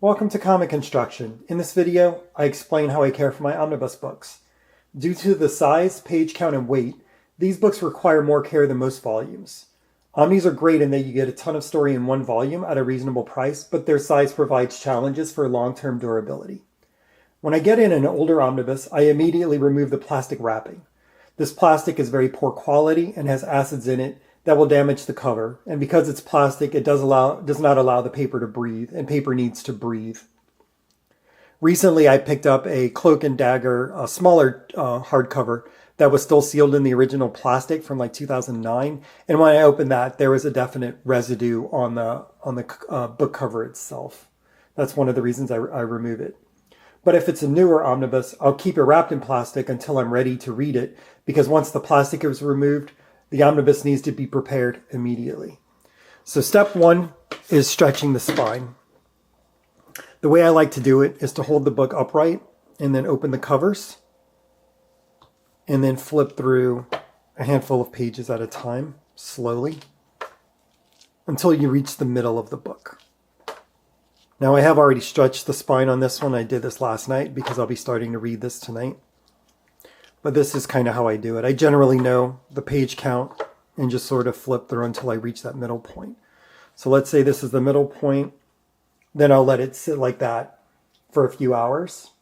Welcome to Comic Instruction. In this video, I explain how I care for my omnibus books. Due to the size, page count, and weight, these books require more care than most volumes. Omnis are great in that you get a ton of story in one volume at a reasonable price, but their size provides challenges for long-term durability. When I get in an older omnibus, I immediately remove the plastic wrapping. This plastic is very poor quality and has acids in it that will damage the cover, and because it's plastic, it does not allow the paper to breathe, and paper needs to breathe. Recently, I picked up a Cloak and Dagger, a smaller hardcover that was still sealed in the original plastic from like 2009, and when I opened that, there was a definite residue on the book cover itself. That's one of the reasons I remove it. But if it's a newer omnibus, I'll keep it wrapped in plastic until I'm ready to read it, because once the plastic is removed, the omnibus needs to be prepared immediately. So step one is stretching the spine. The way I like to do it is to hold the book upright and then open the covers and then flip through a handful of pages at a time, slowly, until you reach the middle of the book. Now I have already stretched the spine on this one. I did this last night because I'll be starting to read this tonight. But this is kind of how I do it. I generally know the page count and just sort of flip through until I reach that middle point. So let's say this is the middle point. Then I'll let it sit like that for a few hours.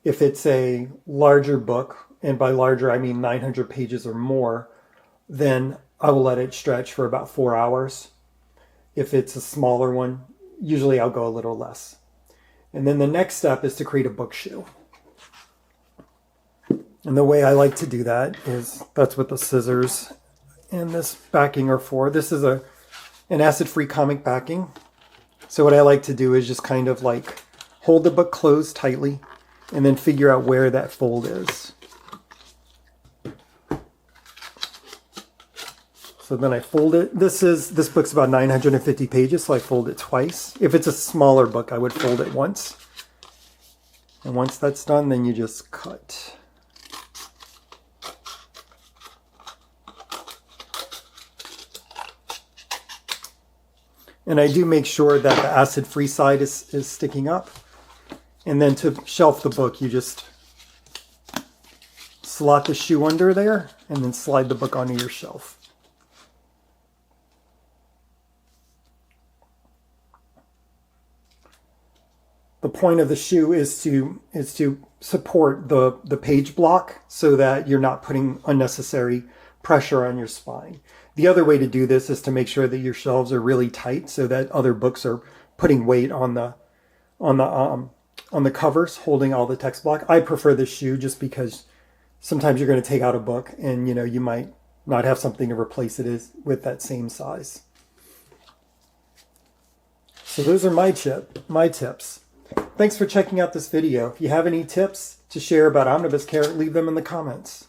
If it's a larger book, and by larger I mean 900 pages or more, then I will let it stretch for about 4 hours. If it's a smaller one, usually I'll go a little less. And then the next step is to create a book shoe. And the way I like to do that is, that's what the scissors and this backing are for. This is an acid-free comic backing. So what I like to do is just kind of like hold the book closed tightly and then figure out where that fold is. So then I fold it. This book's about 950 pages, so I fold it twice. If it's a smaller book, I would fold it once. And once that's done, then you just cut. And I do make sure that the acid-free side is sticking up. And then to shelf the book, you just slot the shoe under there and then slide the book onto your shelf. The point of the shoe is to support the page block so that you're not putting unnecessary pressure on your spine. The other way to do this is to make sure that your shelves are really tight so that other books are putting weight on the covers, holding all the text block. I prefer this shoe just because sometimes you're going to take out a book and you might not have something to replace it with that same size. So those are my tips. Thanks for checking out this video. If you have any tips to share about omnibus care, leave them in the comments.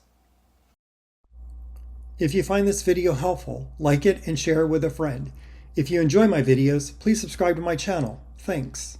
If you find this video helpful, like it and share it with a friend. If you enjoy my videos, please subscribe to my channel. Thanks.